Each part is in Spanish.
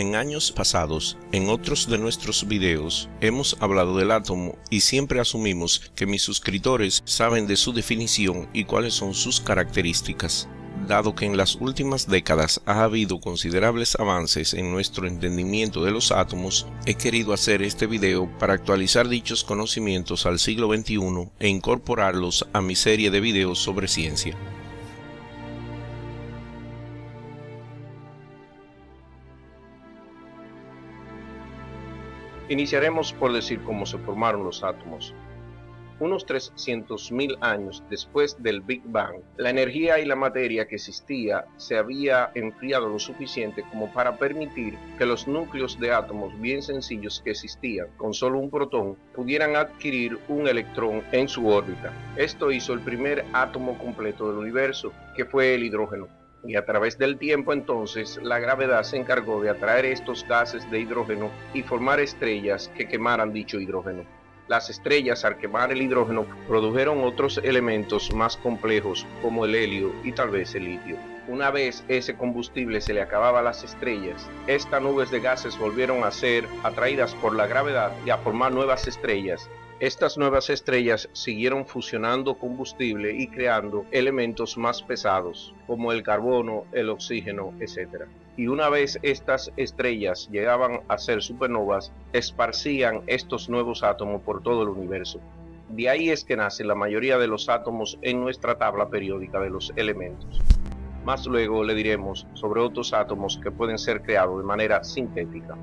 En años pasados, en otros de nuestros videos, hemos hablado del átomo y siempre asumimos que mis suscriptores saben de su definición y cuáles son sus características. Dado que en las últimas décadas ha habido considerables avances en nuestro entendimiento de los átomos, he querido hacer este video para actualizar dichos conocimientos al siglo XXI e incorporarlos a mi serie de videos sobre ciencia. Iniciaremos por decir cómo se formaron los átomos. Unos 300.000 años después del Big Bang, la energía y la materia que existía se había enfriado lo suficiente como para permitir que los núcleos de átomos bien sencillos que existían, con solo un protón, pudieran adquirir un electrón en su órbita. Esto hizo el primer átomo completo del universo, que fue el hidrógeno. Y a través del tiempo entonces la gravedad se encargó de atraer estos gases de hidrógeno y formar estrellas que quemaran dicho hidrógeno. Las estrellas, al quemar el hidrógeno, produjeron otros elementos más complejos como el helio y tal vez el litio. Una vez ese combustible se le acababa a las estrellas, estas nubes de gases volvieron a ser atraídas por la gravedad y a formar nuevas estrellas. Estas nuevas estrellas siguieron fusionando combustible y creando elementos más pesados, como el carbono, el oxígeno, etc. Y una vez estas estrellas llegaban a ser supernovas, esparcían estos nuevos átomos por todo el universo. De ahí es que nacen la mayoría de los átomos en nuestra tabla periódica de los elementos. Más luego le diremos sobre otros átomos que pueden ser creados de manera sintética.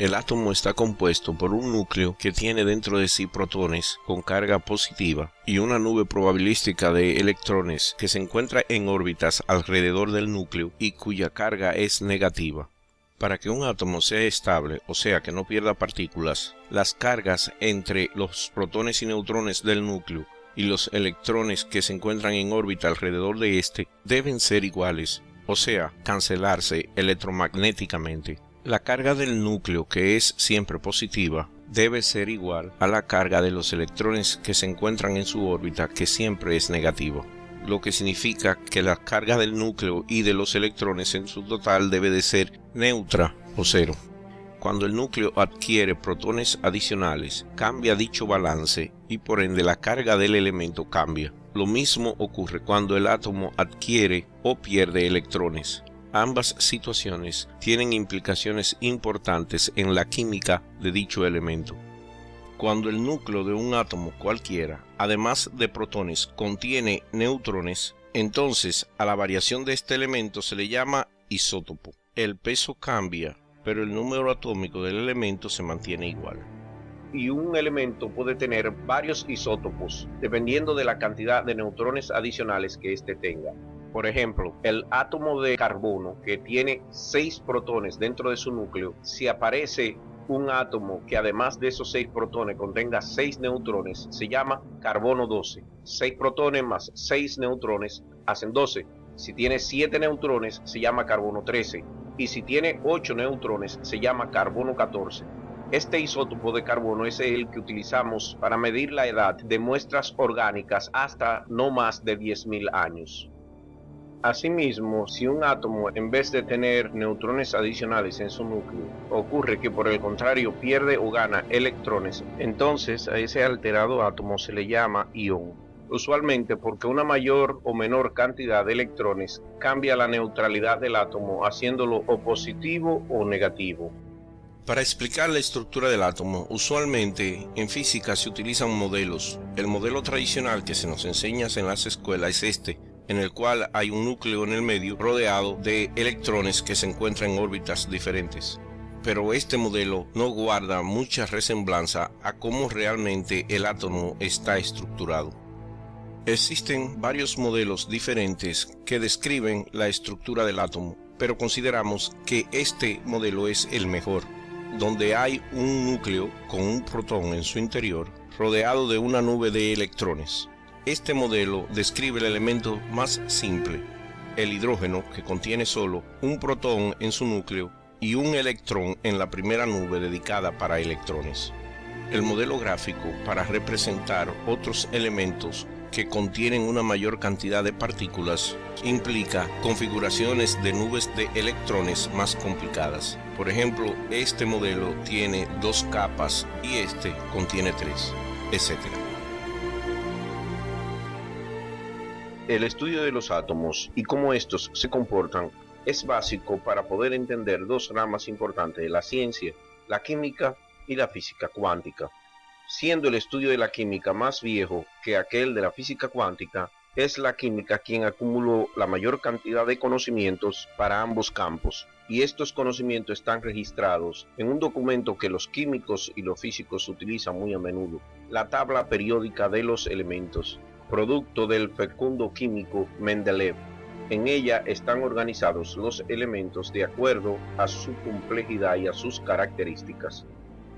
El átomo está compuesto por un núcleo que tiene dentro de sí protones con carga positiva y una nube probabilística de electrones que se encuentra en órbitas alrededor del núcleo y cuya carga es negativa. Para que un átomo sea estable, o sea que no pierda partículas, las cargas entre los protones y neutrones del núcleo y los electrones que se encuentran en órbita alrededor de este deben ser iguales, o sea, cancelarse electromagnéticamente. La carga del núcleo, que es siempre positiva, debe ser igual a la carga de los electrones que se encuentran en su órbita, que siempre es negativa, lo que significa que la carga del núcleo y de los electrones en su total debe de ser neutra o cero. Cuando el núcleo adquiere protones adicionales, cambia dicho balance y por ende la carga del elemento cambia. Lo mismo ocurre cuando el átomo adquiere o pierde electrones. Ambas situaciones tienen implicaciones importantes en la química de dicho elemento. Cuando el núcleo de un átomo cualquiera, además de protones, contiene neutrones, entonces a la variación de este elemento se le llama isótopo. El peso cambia, pero el número atómico del elemento se mantiene igual. Y un elemento puede tener varios isótopos, dependiendo de la cantidad de neutrones adicionales que éste tenga. Por ejemplo, el átomo de carbono, que tiene 6 protones dentro de su núcleo, si aparece un átomo que además de esos 6 protones contenga 6 neutrones, se llama carbono 12. 6 protones más 6 neutrones hacen 12. Si tiene 7 neutrones, se llama carbono 13. Y si tiene 8 neutrones, se llama carbono 14. Este isótopo de carbono es el que utilizamos para medir la edad de muestras orgánicas hasta no más de 10.000 años. Asimismo, si un átomo en vez de tener neutrones adicionales en su núcleo, ocurre que por el contrario pierde o gana electrones, entonces a ese alterado átomo se le llama ión. Usualmente porque una mayor o menor cantidad de electrones cambia la neutralidad del átomo haciéndolo o positivo o negativo. Para explicar la estructura del átomo, usualmente en física se utilizan modelos. El modelo tradicional que se nos enseña en las escuelas es en el cual hay un núcleo en el medio rodeado de electrones que se encuentran en órbitas diferentes. Pero este modelo no guarda mucha resemblanza a cómo realmente el átomo está estructurado. Existen varios modelos diferentes que describen la estructura del átomo, pero consideramos que este modelo es el mejor, donde hay un núcleo con un protón en su interior rodeado de una nube de electrones. Este modelo describe el elemento más simple, el hidrógeno, que contiene solo un protón en su núcleo y un electrón en la primera nube dedicada para electrones. El modelo gráfico, para representar otros elementos que contienen una mayor cantidad de partículas, implica configuraciones de nubes de electrones más complicadas. Por ejemplo, este modelo tiene 2 capas y este contiene 3, etc. El estudio de los átomos y cómo estos se comportan es básico para poder entender 2 ramas importantes de la ciencia, la química y la física cuántica. Siendo el estudio de la química más viejo que aquel de la física cuántica, es la química quien acumuló la mayor cantidad de conocimientos para ambos campos, y estos conocimientos están registrados en un documento que los químicos y los físicos utilizan muy a menudo, la tabla periódica de los elementos, producto del fecundo químico Mendeleev. En ella están organizados los elementos de acuerdo a su complejidad y a sus características,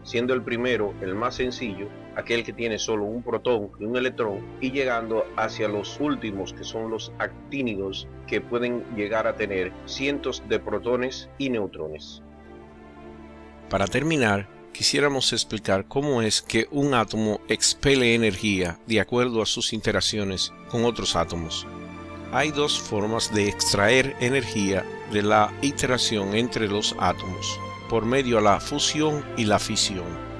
siendo el primero el más sencillo, aquel que tiene solo un protón y un electrón, y llegando hacia los últimos, que son los actínidos, que pueden llegar a tener cientos de protones y neutrones. Para terminar, quisiéramos explicar cómo es que un átomo expele energía de acuerdo a sus interacciones con otros átomos. Hay 2 formas de extraer energía de la interacción entre los átomos, por medio de la fusión y la fisión.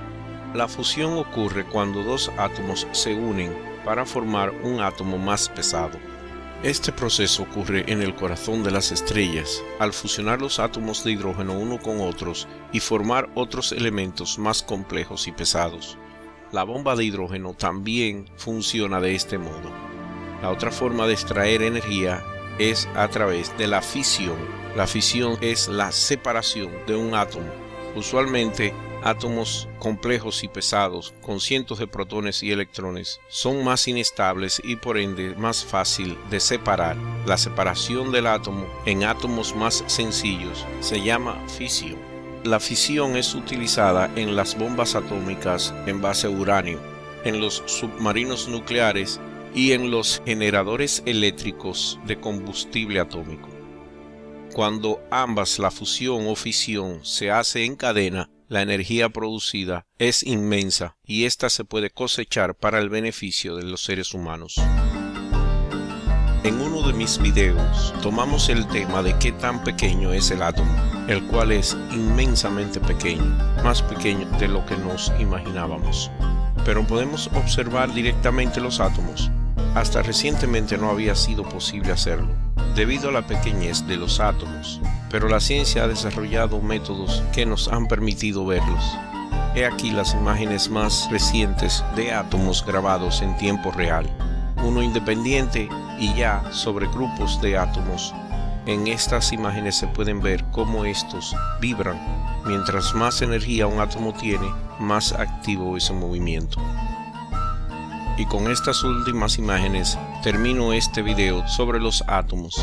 La fusión ocurre cuando 2 átomos se unen para formar un átomo más pesado. Este proceso ocurre en el corazón de las estrellas, al fusionar los átomos de hidrógeno uno con otros y formar otros elementos más complejos y pesados. La bomba de hidrógeno también funciona de este modo. La otra forma de extraer energía es a través de la fisión. La fisión es la separación de un átomo. Usualmente, átomos complejos y pesados con cientos de protones y electrones son más inestables y por ende más fácil de separar. La separación del átomo en átomos más sencillos se llama fisión. La fisión es utilizada en las bombas atómicas en base a uranio, en los submarinos nucleares y en los generadores eléctricos de combustible atómico. Cuando ambas, la fusión o fisión, se hace en cadena, la energía producida es inmensa y ésta se puede cosechar para el beneficio de los seres humanos. En uno de mis videos tomamos el tema de qué tan pequeño es el átomo, el cual es inmensamente pequeño, más pequeño de lo que nos imaginábamos. Pero podemos observar directamente los átomos. Hasta recientemente no había sido posible hacerlo, debido a la pequeñez de los átomos, pero la ciencia ha desarrollado métodos que nos han permitido verlos. He aquí las imágenes más recientes de átomos grabados en tiempo real, uno independiente y ya sobre grupos de átomos. En estas imágenes se pueden ver cómo estos vibran. Mientras más energía un átomo tiene, más activo es su movimiento. Y con estas últimas imágenes termino este video sobre los átomos.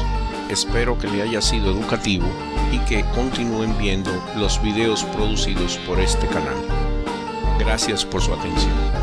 Espero que le haya sido educativo y que continúen viendo los videos producidos por este canal. Gracias por su atención.